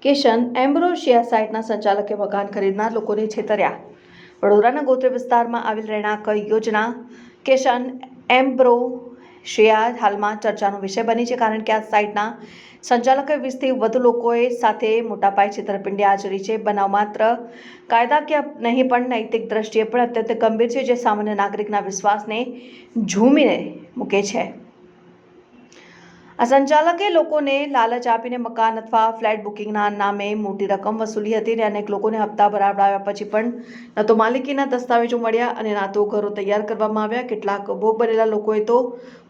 કિશન એમ્બ્રોશિયા સાઇટના સંચાલકે મકાન ખરીદનાર લોકોને છેતર્યા। વડોદરાના ગોત્રી વિસ્તારમાં આવેલ રહેણાંક યોજના કિશન એમ્બ્રોશિયા હાલમાં ચર્ચાનો વિષય બની છે, કારણ કે આ સાઇટના સંચાલકે 20થી વધુ લોકોએ સાથે મોટા પાયે છેતરપિંડી આચરી છે। બનાવ માત્ર કાયદાકીય નહીં પણ નૈતિક દ્રષ્ટિએ પણ અત્યંત ગંભીર છે, જે સામાન્ય નાગરિકના વિશ્વાસને ઝૂમીને મૂકે છે। આ સંચાલકે લોકોને લાલચ આપીને મકાન અથવા ફ્લેટ બુકિંગના નામે મોટી રકમ વસૂલી હતી અને અનેક લોકોને હપ્તા ભરાવડાવ્યા પછી પણ ન તો માલિકીના દસ્તાવેજો મળ્યા અને ના તો ઘરો તૈયાર કરવામાં આવ્યા। કેટલાક ભોગ બનેલા લોકોએ તો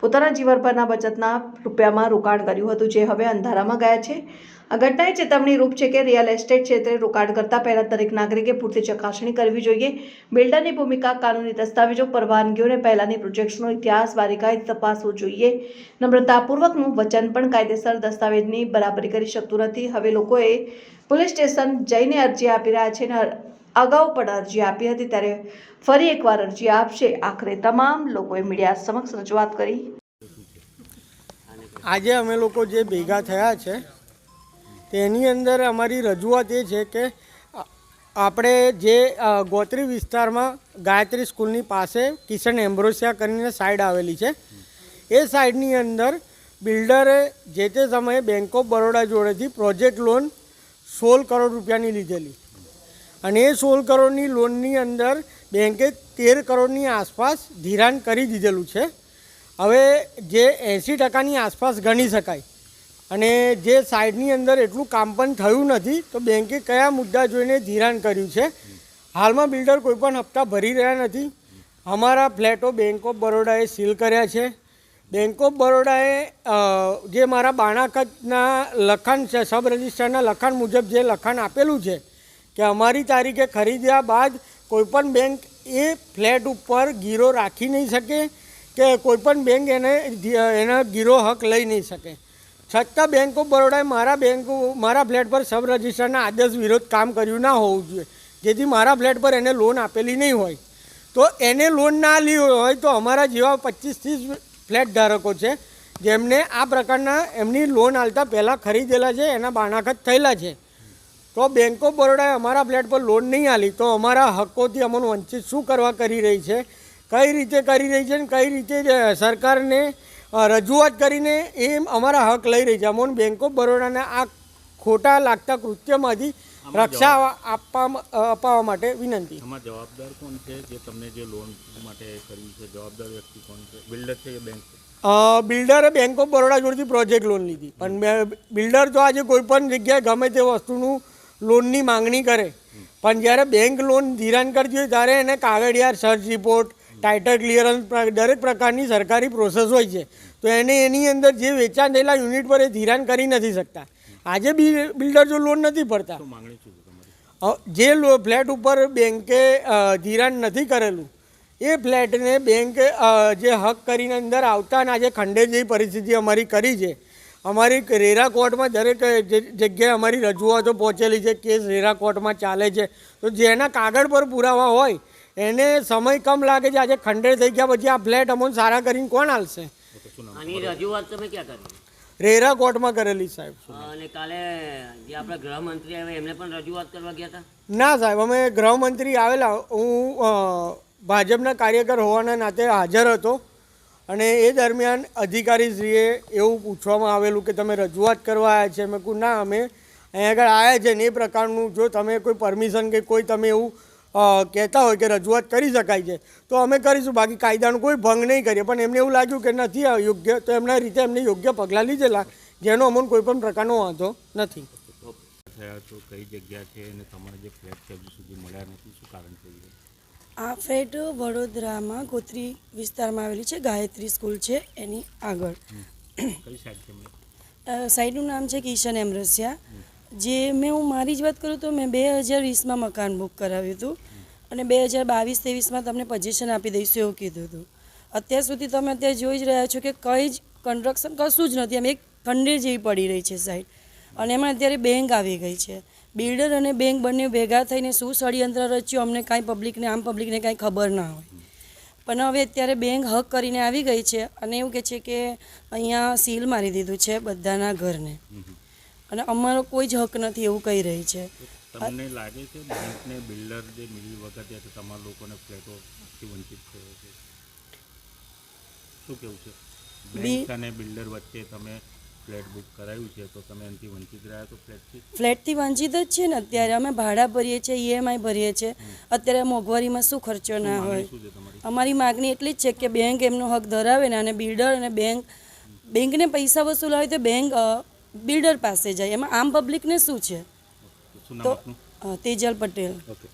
પોતાના જીવનભરના બચતના રૂપિયામાં રોકાણ કર્યું હતું, જે હવે અંધારામાં ગયા છે। આ ઘટનાએ ચેતવણી રૂપ છે કે રિયલ એસ્ટેટ ક્ષેત્રે રોકાણ કરતા પહેલા દરેક નાગરિકે પૂરતી ચકાસણી કરવી જોઈએ। બિલ્ડરની ભૂમિકા, કાનૂની દસ્તાવેજો, પરવાનગીઓ અને પહેલાની પ્રોજેક્ટ્સનો ઇતિહાસ બારીકાઈથી તપાસવો જોઈએ। નમ્રતાપૂર્વકનું વચન પણ કાયદેસર દસ્તાવેજની બરાબરી કરી શકતું નથી। હવે લોકોએ પોલીસ સ્ટેશન જઈને અરજી આપી રહ્યા છે અને અગાઉ પણ અરજી આપી હતી, ત્યારે ફરી એકવાર અરજી આપશે। આખરે તમામ લોકોએ મીડિયા સમક્ષ રજૂઆત કરી। આજે અમે લોકો જે ભેગા થયા છે તેની અંદર અમારી રજૂઆત એ છે કે આપણે જે ગોત્રી વિસ્તારમાં ગાયત્રી સ્કૂલની પાસે કિશન એમ્બ્રોશિયા કરીને સાઇડ આવેલી છે, એ સાઇડની અંદર બિલ્ડરે જે તે સમયે બેંક ઓફ બરોડા જોડેથી પ્રોજેક્ટ લોન 16 કરોડ રૂપિયાની લીધેલી અને એ 16 કરોડની લોનની અંદર બેંકે 13 કરોડની આસપાસ ધિરાણ કરી દીધેલું છે। હવે જે 80%ની આસપાસ ગણી શકાય અને જે સાઇડની અંદર એટલું કામ પણ થયું નથી, તો બેંકે કયા મુદ્દા જોઈને ધિરાણ કર્યું છે। હાલમાં બિલ્ડર કોઈ પણ હપ્તા ભરી રહ્યા નથી। અમારા ફ્લેટો બેંક ઓફ બરોડાએ સીલ કર્યા છે। બેંક ઓફ બરોડાએ જે મારા બાણાકતના લખાણ છે, સબ રજિસ્ટરના લખાણ મુજબ જે લખાણ આપેલું છે કે અમારી તારીખે ખરીદ્યા બાદ કોઈપણ બેંક એ ફ્લેટ ઉપર ગીરો રાખી નહીં શકે કે કોઈપણ બેંક એના ગીરો હક લઈ નહીં શકે। છતાં બેંક ઓફ બરોડાએ મારા ફ્લેટ પર સબ રજિસ્ટરના આદેશ વિરોધ કામ કર્યું ના હોવું જોઈએ, જેથી મારા ફ્લેટ પર એને લોન આપેલી નહીં હોય। તો એને લોન ના લી હોય તો અમારા જેવા 25-30 ફ્લેટ ધારકો છે જેમને આ પ્રકારના એમની લોન આલતા પહેલાં ખરીદેલા છે, એના બાણાખત થયેલા છે। તો બેંક ઓફ બરોડાએ અમારા ફ્લેટ પર લોન નહીં આલી તો અમારા હકોથી અમને વંચિત શું કરવા કરી રહી છે, કઈ રીતે કરી રહી છે અને કઈ રીતે સરકારને રજૂઆત કરીને એ અમારા હક લઈ રહી છે। અમને બેંક ઓફ બરોડાના આ ખોટા લાગતા કૃત્યમાંથી રક્ષા અપાવવા માટે વિનંતી। આમાં જવાબદાર કોણ છે? જે તમને જે લોન માટે કર્યું છે, જવાબદાર વ્યક્તિ કોણ છે? બિલ્ડર છે કે બેંક? બિલ્ડરે બેંક ઓફ બરોડા જોડેથી પ્રોજેક્ટ લોન લીધી, પણ બિલ્ડર તો આજે કોઈ પણ જગ્યાએ ગમે તે વસ્તુનું લોનની માંગણી કરે, પણ જ્યારે બેંક લોન ધિરાણ કરતી હોય ત્યારે એને કાગળિયાર, સર્ચ રિપોર્ટ, ટાઇટલ ક્લિયરન્સ, દરેક પ્રકારની સરકારી પ્રોસેસ હોય છે। તો એને એની અંદર જે વેચાણ થયેલા યુનિટ પર એ ધિરાણ કરી નથી શકતા। આજે બિલ્ડર જો લોન નથી ભરતા, જે ફ્લેટ ઉપર બેંકે ધિરાણ નથી કરેલું એ ફ્લેટને બેંક જે હક કરીને અંદર આવતા અને આજે ખંડે જેવી પરિસ્થિતિ અમારી કરી છે। અમારી રેરા કોર્ટમાં દરેક જગ્યાએ અમારી રજૂઆતો પહોંચેલી છે, કેસ રેરા કોર્ટમાં ચાલે છે। તો જેના કાગળ પર પુરાવા હોય એને સમય કમ લાગે છે। આજે ખંડે થઈ ગયા પછી આ ફ્લેટ અમને સારા કરીને કોણ આલશે? આની રજૂઆત તમે ક્યાં કરી? રેરા કોર્ટમાં કરેલી સાહેબ। અને કાલે જે આપણા ગૃહમંત્રી આવ્યા એમને પણ રજૂઆત કરવા ગયા હતા? ના સાહેબ, અમે ગૃહમંત્રી આવેલા, હું ભાજપના કાર્યકર હોવાના નાતે હાજર હતો અને એ દરમિયાન અધિકારીશ્રીએ એવું પૂછવામાં આવેલું કે તમે રજૂઆત કરવા આવ્યા છે? મેં કહ્યું ના, અમે અહીં આગળ આવ્યા છે ને એ પ્રકારનું જો તમે કોઈ પરમિશન કે કોઈ તમે એવું કહેતા હોય કે રજૂઆત કરી શકાય છે તો અમે કરીશું, બાકી કાયદાનો કોઈ ભંગ નહીં કરીએ। પણ એમને એવું લાગ્યું કે નથી યોગ્ય, તો એમના રીતે એમને યોગ્ય પગલાં લીધેલા, જેનો અમને કોઈ પણ પ્રકારનો વાંધો નથી। થયા તો કઈ જગ્યા છે અને તમારા જે ફ્લેટ છે હજુ સુધી મળ્યા નથી, શું કારણ છે? આ ફ્લેટ વડોદરામાં ગોત્રી વિસ્તારમાં આવેલી છે, ગાયત્રી સ્કૂલ છે એની આગળ। કઈ સાઈડ છે? સાઈડનું નામ છે કિશન એમ્બ્રોશિયા। જે હું મારી જ વાત કરું તો મેં 2020માં મકાન બુક કરાવ્યું હતું અને 2022-23માં તમને પોઝિશન આપી દઈશું એવું કીધું હતું। અત્યાર સુધી તમે અત્યારે જોઈ જ રહ્યા છો કે કંઈ જ કન્સ્ટ્રક્શન કશું જ નથી, એમ એક ખંડેર જેવી પડી રહી છે સાઈડ, અને એમાં અત્યારે બેંક આવી ગઈ છે। બિલ્ડર અને બેંક બંને ભેગા થઈને શું ષડયંત્ર રચ્યું અમને કાંઈ પબ્લિકને, આમ પબ્લિકને કાંઈ ખબર ના હોય, પણ હવે અત્યારે બેંક હક કરીને આવી ગઈ છે અને એવું કહે છે કે અહીંયા સીલ મારી દીધું છે બધાના ઘરને। અને અમારો કોઈ જ હક નથી એવું કહી રહી છે. તમને લાગે છે બેંકને બિલ્ડર જે મિલી વખતે તો તમારા લોકોને ફ્લેટોથી વંચિત થયો છે? શું કેવું છે? બેંક અને બિલ્ડર વચ્ચે તમે ફ્લેટ બુક કરાવ્યું છે તો તમે એનાથી વંચિત રહ્યા તો ફ્લેટથી વંચિત જ છે ને. અત્યારે અમે ભાડા ભરીએ છીએ, EMI ભરીએ છીએ. અત્યારે મોંઘવારીમાં શું ખર્ચો ના હોય. શું છે તમારી? અમારી માગણી એટલી જ છે કે બેંક એમનો હક ધરાવે ને, અને બિલ્ડર અને બેંકને પૈસા વસૂલ હોય તો બેંક બિલ્ડર પાસે જાય. એમાં આમ પબ્લિકને શું છે? શું નામ તો આપનું? તેજલ પટેલ. ઓકે.